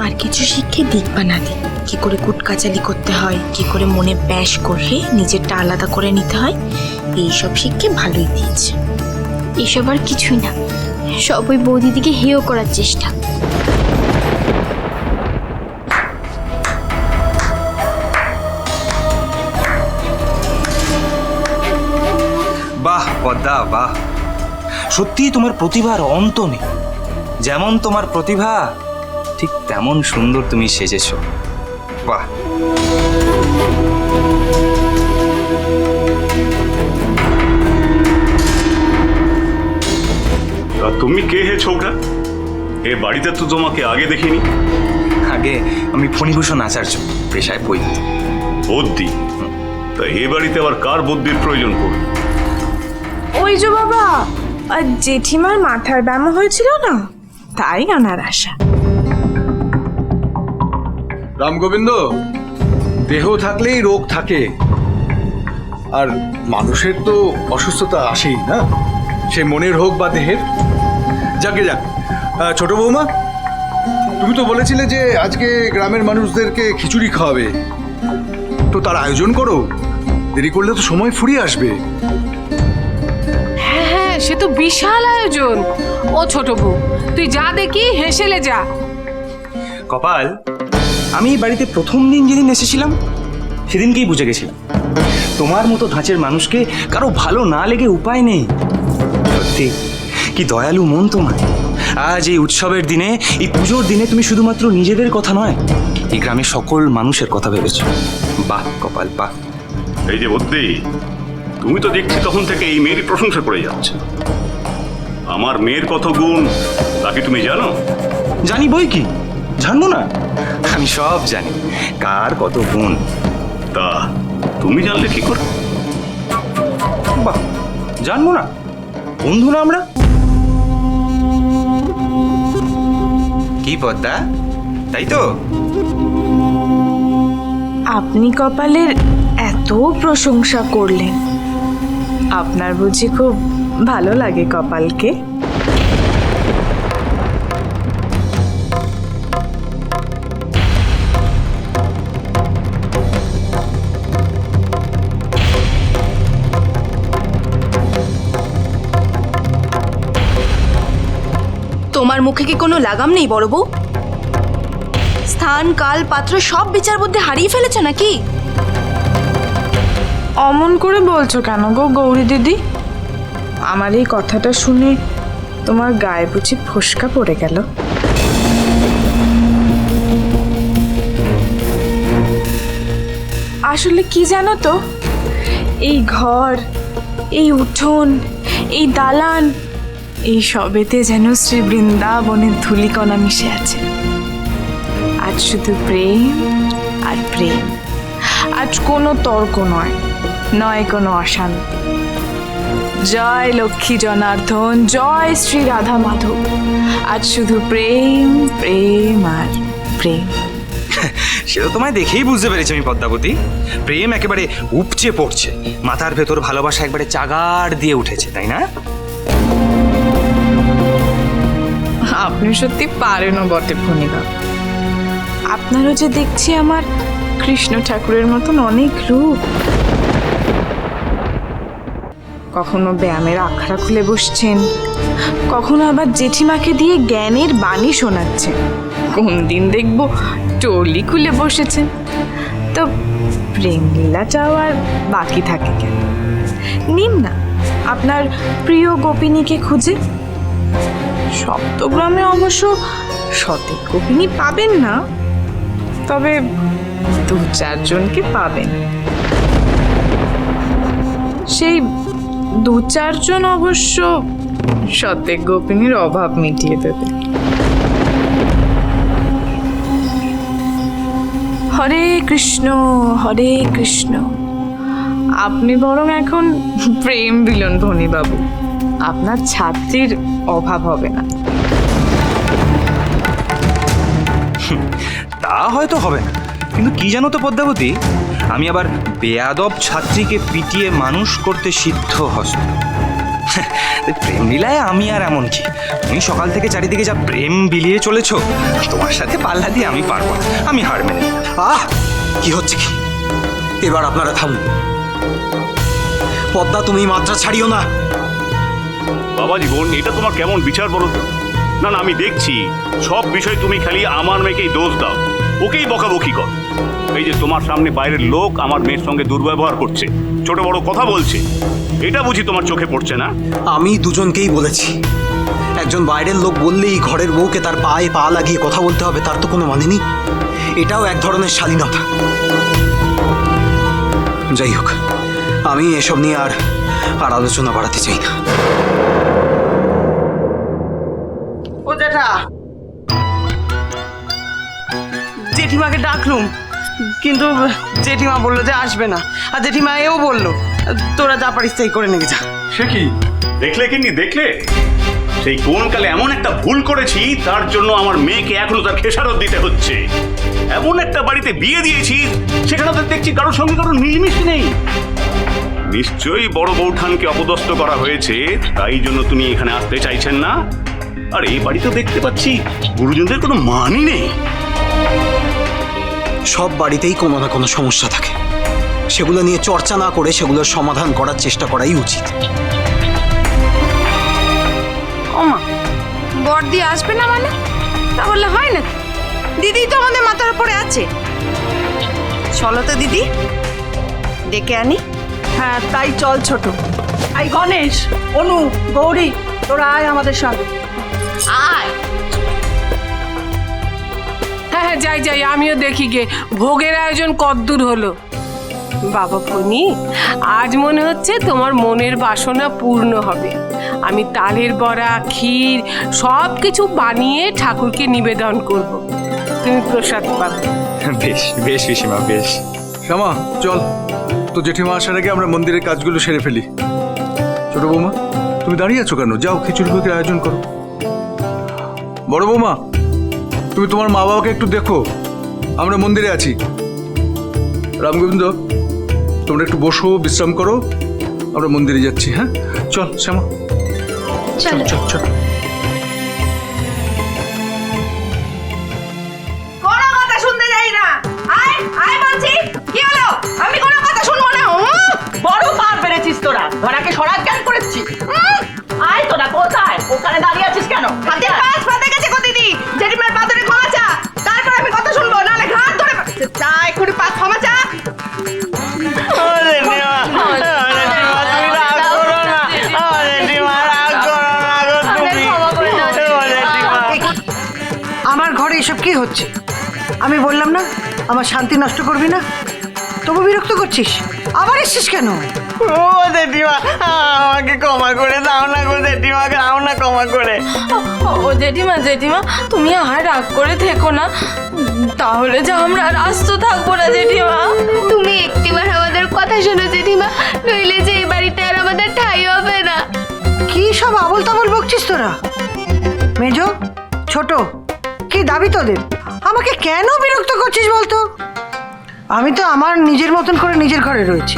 আর কিছু শিক্ষে দিক বা না দিক, কি করে কুটকাচালি করতে হয়, কি করে মনে ব্যাস করে নিজেরটা আলাদা করে নিতে হয়, এইসব শিক্ষে ভালোই দিয়েছে। এসব আর কিছুই না, সব ওই বৌদিদিকে হেয় করার চেষ্টা। বাহ পদ্মা, বাহ, সত্যি তোমার প্রতিভার অন্ত নেই। যেমন তোমার প্রতিভা ঠিক তেমন সুন্দর তুমি সেজেছো। বাহ। তুমি কে হে ছোকরা? এ বাড়িতে তো তোমাকে আগে দেখিনি। আগে আমি ফণিভূষণ আচার্য, পেশায় পৈত। বুদ্ধি? তা এ বাড়িতে আবার কার বুদ্ধির প্রয়োজন পড়ে? ওই যে বাবা, আর জেঠিমার মাথার ব্যায়াম হয়েছিল না, তাই আনার আশা। রামগোবিন্দ, দেহ থাকলেই রোগ থাকে, আর মানুষের তো অসুস্থতা আসেই না, সে মনের হোক বা দেহের। যাকে যাক, ছোট বৌমা, তুমি তো বলেছিলে যে আজকে গ্রামের মানুষদেরকে খিচুড়ি খাওয়াবে, তো তার আয়োজন করো, দেরি করলে তো সময় ফুরিয়ে আসবে। হ্যাঁ হ্যাঁ, সে তো বিশাল আয়োজন। ও ছোট বউ, তুই যা দেখি হেসেলে যা। কপাল, আমি এই বাড়িতে প্রথম দিন যেদিন এসেছিলাম সেদিনকেই বুঝে গেছিলাম তোমার মতো ধাঁচের মানুষকে কারো ভালো না লেগে উপায় নেই। সত্যি কি দয়ালু মন তোমার। আজ এই উৎসবের দিনে, এই পুজোর দিনে তুমি শুধুমাত্র নিজেদের কথা নয়, এই গ্রামের সকল মানুষের কথা ভেবেছো। বাহ কপাল, বাহ। এই যে বুদ্ধি, তুমি তো দেখছি তখন থেকে এই মেয়েরই প্রশংসা করে যাচ্ছে। আমার মেয়ের কত গুণ তা কি তুমি জানো? জানি বই কি, জানবো না? আমি সব জানি, কার কত গুণ। তা তুমি জানলে কি করে? বাহ, জানবো না? বন্ধু না আমরা? কি পদ্মা, তাই তো? আপনি কপালের এত প্রশংসা করলেন, আপনার বুঝি খুব ভালো লাগে কপালকে? তোমার মুখে কি কোনো লাগাম নেই বড় বউ? স্থান, কাল, পাত্র সব বিচার বুদ্ধি হারিয়ে ফেলেছ নাকি? অমন করে বলছো কেন গো গৌরী দিদি? আমার এই কথাটা শুনে তোমার গায়ে বুঝি ফোসকা পড়ে গেল? আসলে কি জানো তো, এই ঘর, এই উঠোন, এই দালান, এই সবেতে যেন শ্রী বৃন্দাবনের ধূলিকণা মিশে আছে। আজ শুধু প্রেম আর প্রেম। আজ কোনো তর্ক নয়, নয় কোনো অশান্তি। জয় লক্ষ্মী জনার্দন, জয় শ্রী রাধা মাধব। আজ শুধু প্রেম, প্রেম আর প্রেম। সেটা তোমায় দেখেই বুঝতে পেরেছি আমি পদ্মাবতী। প্রেম একেবারে উপচে পড়ছে, মাথার ভেতর ভালোবাসা একবারে চাগাড় দিয়ে উঠেছে, তাই না? আপনি সত্যি পারেনও বটে ফণিবা। আপনারও যে দেখছি আমার কৃষ্ণ ঠাকুরের মতন অনেক রূপ। কখনো ব্যায়ামের আখড়া খুলে বসছেন, কখনো আবার জেঠিমাকে দিয়ে জ্ঞানের বাণী শোনাচ্ছেন, কোন দিন দেখবো টলি খুলে বসেছেন। তো প্রেম লীলাটাও আর বাকি থাকে কেন? নিন না আপনার প্রিয় গোপিনীকে খুঁজে। সপ্তগ্রামে অবশ্য সতেজ গোপিনী পাবেন না, তবে 2-4 জনকে পাবেন। সেই 2-4 জন অবশ্য সতেজ গোপিনীর অভাব মিটিয়ে দেবে। হরে কৃষ্ণ, হরে কৃষ্ণ। আপনি বরং এখন প্রেম বিলন ধনীবাবু, আপনার ছাত্রীর অভাব হবে না। তা হয়তো হবে না, কিন্তু কি জানো তো পদ্মাবতী, আমি আবার বেয়াদব ছাত্রীকে পিটিয়ে মানুষ করতে সিদ্ধ হস্ত। প্রেম লীলায় আমি আর এমন কি, তুমি সকাল থেকে চারিদিকে যা প্রেম বিলিয়ে চলেছো, তোমার সাথে পাল্লা দিয়ে আমি পারবো না, আমি হার মেনে নেব। কি হচ্ছে কি? এবার আপনারা থামুন। পদ্মা, তুমি মাত্রা ছাড়িও না। বাবা জীবন, এটা তোমার কেমন বিচার বলো তো? না না, আমি দেখছি সব বিষয় তুমি খালি আমার মেয়েকেই দোষ দাও, ওকেই বকাবকি কর। এই যে তোমার সামনে বাইরের লোক আমার মেয়ের সঙ্গে দুর্ব্যবহার করছে, ছোট বড় কথা বলছে, এটা বুঝি তোমার চোখে পড়ছে না? আমি দুজনকেই বলেছি, একজন বাইরের লোক বললেই ঘরের বউকে তার পায়ে পা লাগিয়ে কথা বলতে হবে, তার তো কোনো মানে নেই। এটাও এক ধরনের শালীনতা। যাই হোক, আমি এসব নিয়ে আর আলোচনা বাড়াতে চাই না। ও জেঠা, জেঠিমাকে ডাকলুম, কিন্তু জেঠিমা বললো যে আসবে না, আর জেঠিমা এও বললো তোরা যা পারিস তাই করে নিয়ে যা। সে কি? দেখলে কিন্নি, দেখলে সেই কোন কালে এমন একটা ভুল করেছি, তার জন্য আমার মেয়েকে এখনো তার খেসারত দিতে হচ্ছে। এমন একটা বাড়িতে বিয়ে দিয়েছি, সেখানে তো দেখছি কারোর সঙ্গে কারোর মিলমিশ নেই। নিশ্চয়ই বড় বৌঠানকে অপদস্থ করা হয়েছে, তাই জন্য তুমি এখানে আসতে চাইছেন না। আর এই বাড়ি তো দেখতে পাচ্ছি গুরুজনদের কোনো মানই নেই। সব বাড়িতেই কোনো না কোনো সমস্যা থাকে, সেগুলো নিয়ে চর্চা না করে সেগুলোর সমাধান করার চেষ্টা করাই উচিত। ওমা, বড়দি আসবে না মানে? তা বললে হয় না? দিদি তো আমাদের মাথার উপরে আছে। চলো তো দিদি, ডেকে আনি। হ্যাঁ তাই চল ছোট। আই গণেশ, অনু, গৌরী, তোরা আয় আমাদের সঙ্গে। আয়। হ্যাঁ হ্যাঁ, যাই যাই, আমিও দেখি গে ভোগের আয়োজন কদ্দূর হলো। বাবা ফণি, আজ মনে হচ্ছে তোমার মনের বাসনা পূর্ণ হবে। আমি তালের বড়া, ক্ষীর সব কিছু বানিয়ে ঠাকুরকে নিবেদন করব, তুমি প্রসাদ পাবে। বেশ বেশ পিসিমা, বেশ। শ্যামা, চল তো, জেঠিমা আসার আগে আমরা মন্দিরের কাজগুলো সেরে ফেলি। ছোট বৌমা, তুমি দাঁড়িয়ে আছো কেন? যাও, খিচুড়ি ভোগের আয়োজন করো। বড় বৌমা, তুমি তোমার মা বাবাকে একটু দেখো, আমরা মন্দিরে আছি। রামগোবিন্দ, তোমরা একটু বসো, বিশ্রাম করো, আমরা মন্দিরে যাচ্ছি। হ্যাঁ চল শ্যামা, চল চল চল। কোনো কথা শুনতে যাই না। আয় আয় বলছি, কি হলো? আমি কোনো কথা শুনবো না। বড় পার বেড়েছিস তোরা, ধরাকে সরাজ জ্ঞান করেছিস। আয় তোরা, কোথায়? ওখানে দাঁড়িয়ে আছিস কেন? হাতে পাঁচ পাতে গেছে গো দিদি, জেঠিমার পা ধরে ক্ষমা চা, তারপর আমি কথা শুনবো, নাহলে ঘাট ধরে চা, এক্ষুনি পা ক্ষমা চা। আমার ঘরে এসব কি হচ্ছে? আমি বললাম না আমার শান্তি নষ্ট করবি না, তবু বিরক্ত করছিস। আবার এসছিস কেন? ও জেঠিমা, আমাকে ক্ষমা করে দাও না গো জেঠিমা, দাও না ক্ষমা করে। ও জেঠিমা, জেঠিমা তুমি আর রাগ করে থেকো না, তাহলে যে আমরা আর আস্ত থাকবো না জেঠিমা। তুমি একটিবার আমাদের কথা শোনো জেঠিমা, নইলে যে এই বাড়িতে আর আমাদের ঠাঁই হবে না। কি সব আবল তাবল বকছিস তোরা? মেজো, ছোট, কি দাবি তোদের? আমাকে কেন বিরক্ত করছিস বলতো? আমি তো আমার নিজের মতন করে নিজের ঘরে রয়েছি,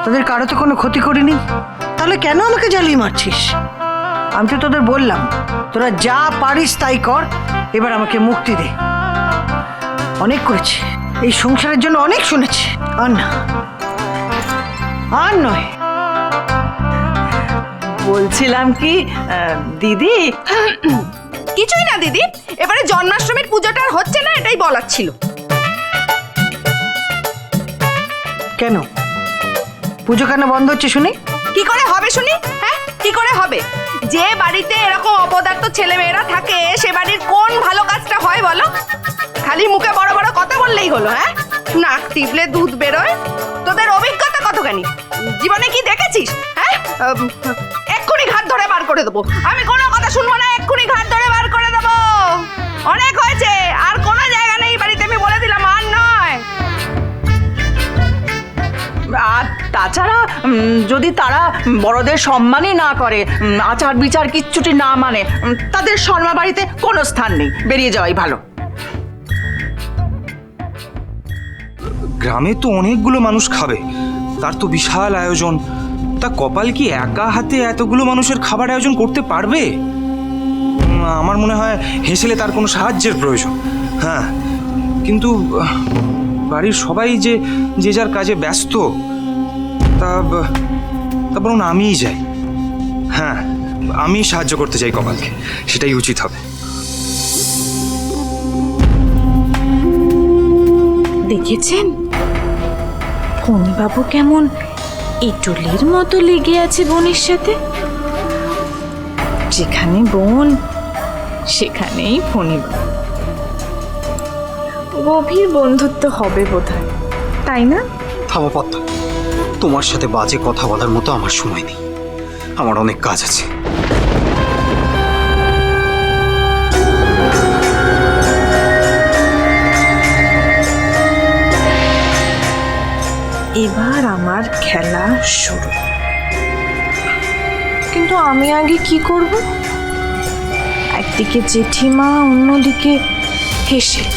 তোদের কারো তো কোনো ক্ষতি করিনি, তাহলে কেন আমাকে জ্বালিয়ে মারছিস? আমি তো তোদের বললাম তোরা যা পারিস তাই কর, এবার আমাকে মুক্তি দে। অনেক করেছি, এই সংসারের জন্য অনেক শুনেছি, আর না, আর নয়। বলছিলাম কি দিদি, কিছুই না দিদি, এবারে জন্মাষ্টমীর পুজোটা আর হচ্ছে না, এটাই বলার ছিল। কেন পুজো কেন বন্ধ হচ্ছে শুনি? কি করে হবে শুনি? হ্যাঁ, কি করে হবে? যে বাড়িতে এরকম অপদার্থ ছেলে মেয়েরা থাকে, সে বাড়ির কোন ভালো কাজটা হয় বলো? খালি মুখে বড় বড় কথা বললেই হলো? হ্যাঁ, নাক টিপলে দুধ বেরোয়। তোদের অভিজ্ঞতা কতখানি? জীবনে কি দেখেছিস? হ্যাঁ, এক্ষুনি ঘাট ধরে বার করে দেবো। আমি কোনো কথা শুনবো না, এক্ষুনি ঘাট ধরে বার করে দেবো। অনেক হয়েছে, আর কোনো জায়গা নেই বাড়িতে, আমি বলে দিলাম, আর নয়। আর তাছাড়া যদি তারা বড়দের সম্মানই না করে, আচার বিচার কিচ্ছুটি না মানে, তাদের শর্মা বাড়িতে কোনো স্থান নেই, বেরিয়ে যাওয়াই ভালো। গ্রামে তো অনেকগুলো মানুষ খাবে, তার তো বিশাল আয়োজন, তা কপাল কি একা হাতে এতগুলো মানুষের খাবার আয়োজন করতে পারবে? আমার মনে হয় হেসেলে তার কোনো সাহায্যের প্রয়োজন। হ্যাঁ, কিন্তু বাড়ির সবাই যে যার কাজে ব্যস্ত, তা বরং আমিই যাই। হ্যাঁ, আমি সাহায্য করতে চাই কপালকে, সেটাই উচিত হবে। দেখেছেন ফণিবাবু কেমন এঁটুলির মতো লেগে আছে বোনের সাথে? যেখানে বোন সেখানেই ফণিবাবু। গভীর বন্ধুত্ব হবে বোধহয়, তাই না? থামো পদ্মা, তোমার সাথে বাজে কথা বলার মতো আমার সময় নেই, আমার অনেক কাজ আছে। এবার আমার খেলা শুরু, কিন্তু আমি আগে কি করব? একদিকে জেঠিমা, অন্যদিকে হেসেল।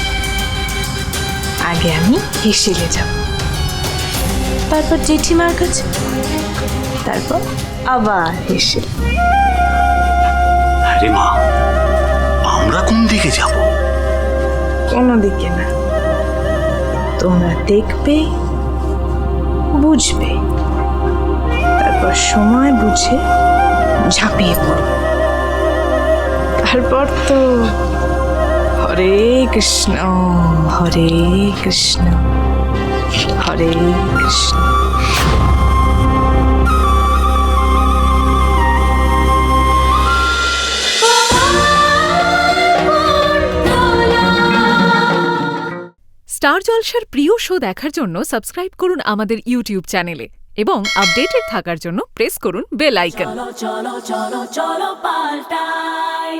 আগে আমি হেসেলে যাব, তারপর জেঠিমার কাছে, তারপর আবার হেসেল। আরে মা, আমরা কোন দিকে যাব? কোনো দিকে না, তোমরা দেখবে, বুঝবে, তারপর সময় বুঝে ঝাঁপিয়ে পড়বে। তারপর তো হরে কৃষ্ণ হরে কৃষ্ণ হরে কৃষ্ণ। স্টার জলসার প্রিয় শো দেখার জন্য সাবস্ক্রাইব করুন আমাদের ইউটিউব চ্যানেলে এবং আপডেটেড থাকার জন্য প্রেস করুন বেল আইকন। চলো চলো চলো চলো পাল্টাই।